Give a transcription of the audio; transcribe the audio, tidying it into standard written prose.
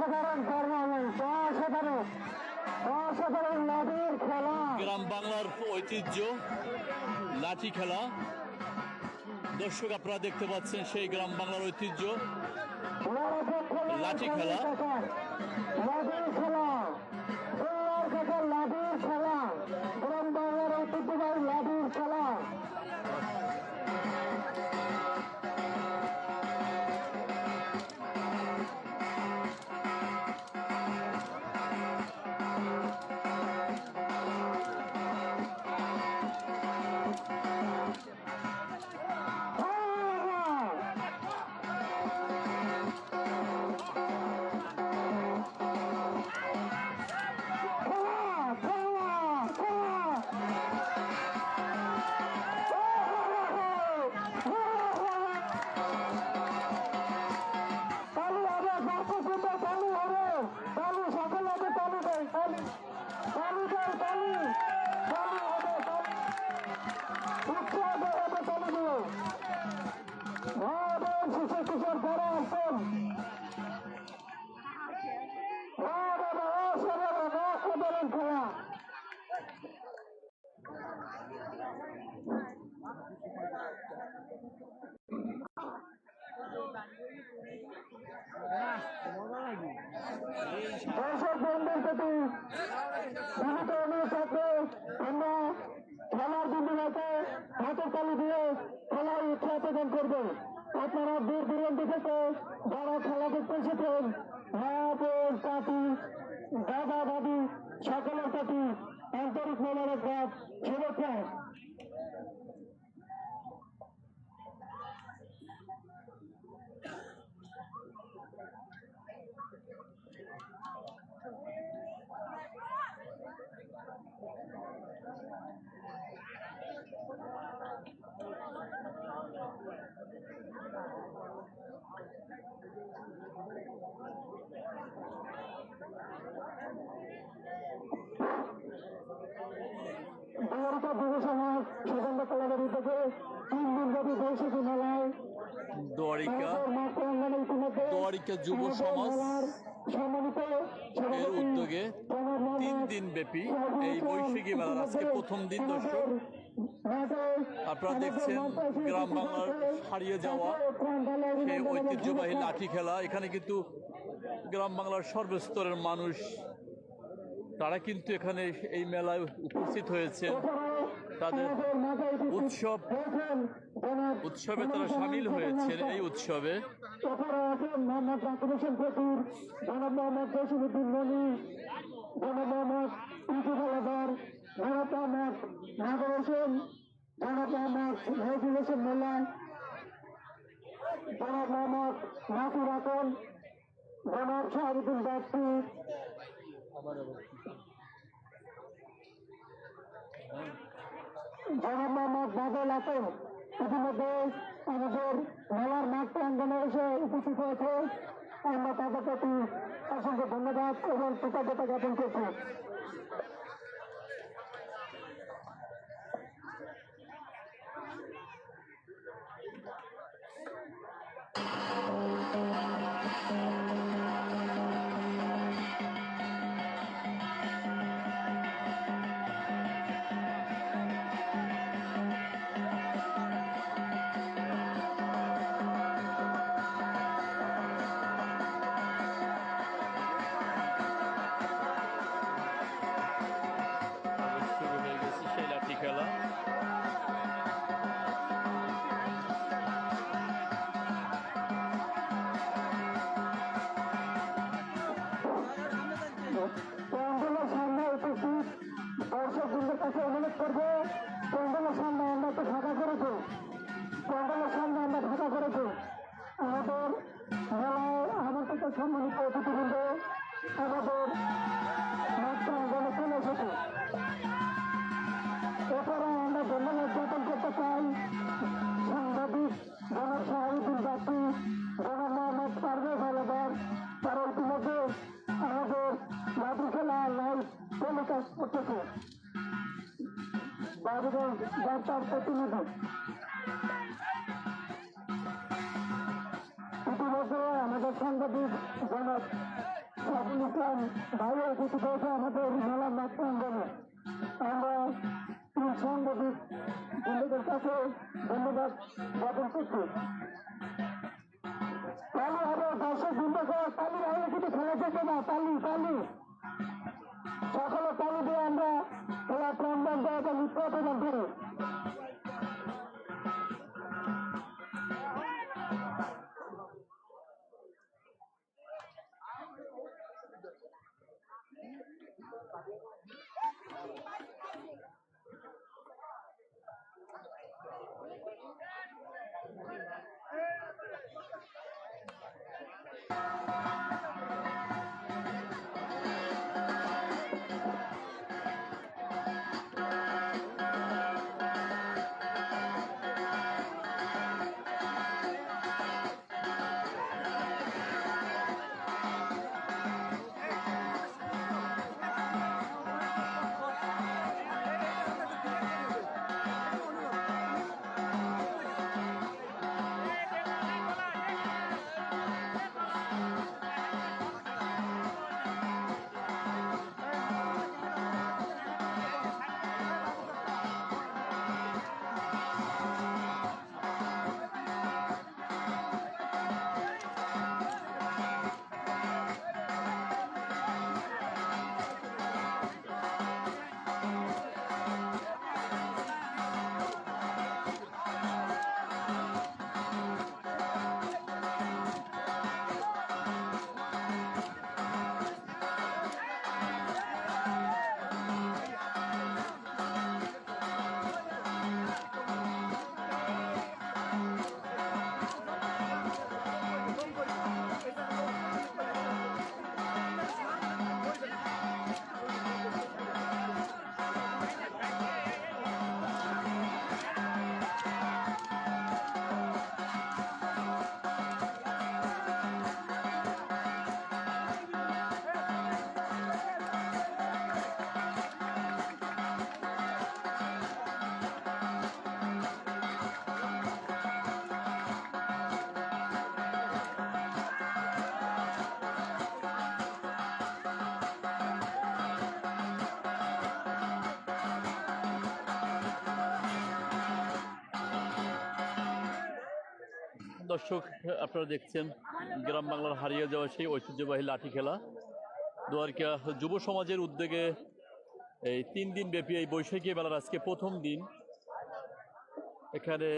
অসাধারণ পারফরমেন্স, অসাধারণ অসাধারণ লাঠির খেলা। গ্রাম বাংলার ঐতিহ্য লাঠি খেলা। দর্শক আপনারা দেখতে পাচ্ছেন সেই গ্রাম বাংলার ঐতিহ্য লাঠি খেলা। লাঠির খেলা, লাঠির খেলা, গ্রাম বাংলার ঐতিহ্যবাহী লাঠির খেলা। দর্শক বন্ধুর প্রতি বিনীত অনুরোধ থাকবে, আমরা খেলার বিন্দুতে হাতের তালি দিয়ে খেলার ইচ্ছা প্রদান করবে। আপনারা দূর দূরান্ত থেকে যারা খেলা দেখতে এসেছেন, মা বোন কাকি দাদা দাদি সকলের প্রতি আন্তরিক মোবারকবাদ, শুভেচ্ছা। দ্বারিকা যুব সমাজ সুগন্ধ কলাবাড়ি থেকে 3 দিনব্যাপী বৈশাখী মেলায় দ্বারিকা যুব সমাজ এর উদ্যোগে 3 দিন ব্যাপী এই বৈশাখী মেলার আজকে প্রথম দিন। দর্শক আপনারা দেখছেন গ্রাম বাংলার হারিয়ে যাওয়া সেই ঐতিহ্যবাহী লাঠি খেলা। এখানে কিন্তু গ্রাম বাংলার সর্বস্তরের মানুষ তারা কিন্তু এখানে এই মেলায় উপস্থিত হয়েছে। তাদের উৎসবে তারা সামিল হয়েছেন। এই উৎসবে জনাব মোহাম্মদ বাদল আছেন ইতিমধ্যে আমাদের মেলার মাঠ প্রাঙ্গনে এসে উপস্থিত হয়েছে। আমরা তাদের প্রতি অসংখ্য ধন্যবাদ এবং কৃতজ্ঞতা জ্ঞাপন করছি। প্যান্ডেলের সামনে উপস্থিত দর্শকবৃন্দের কাছে অনুরোধ করবো, প্যান্ডেলের সামনে আমরা একটু ফাঁকা করেছি, প্যান্ডেলের সামনে আমরা ফাঁকা করেছি। আমাদের মেলায় আমন্ত্রিত সম্মানিত অতিথিবৃন্দ আমাদের মাঠ প্রাঙ্গনে চলে এসেছে। এছাড়া আমরা ধন্যবাদ জ্ঞাপন করতে চাই সাংবাদিক জনাব শাহাবুদ্দিন বাপ্পি, জনাব মোহাম্মদ পারভেজ হাওলাদার। তারা ইতিমধ্যে আমাদের লাঠি খেলা লাইভ টেলিকাস্ট করতেছে। বাবুগঞ্জ বার্তার প্রতিনিধি ইতিমধ্যে আমাদের সাংবাদিক জনাব সাইফুল ইসলাম ভাইয়ের কিছু কথা আমাদের মেলার মাঠ প্রাঙ্গণে আমরা সাংবাদিক বন্ধুদের কাছে ধন্যবাদ জ্ঞাপন করছি। তালি হবে দর্শক বৃন্দকে তালি হলে কিন্তু খেলা যেতে না, তালি তালি সকলে তালি দিয়ে আমরা খেলা প্রাঙ্গণ জায়গা লিপ্ত প্রদান করি। দর্শক, আপনারা দেখছেন গ্রাম বাংলার হারিয়ে যাওয়া সেই ঐতিহ্যবাহী লাঠি খেলা। দুয়ারকা যুব সমাজের উদ্যোগে এই 3 দিন ব্যাপী এই বৈশাখী মেলার আজকে প্রথম দিন। এখানে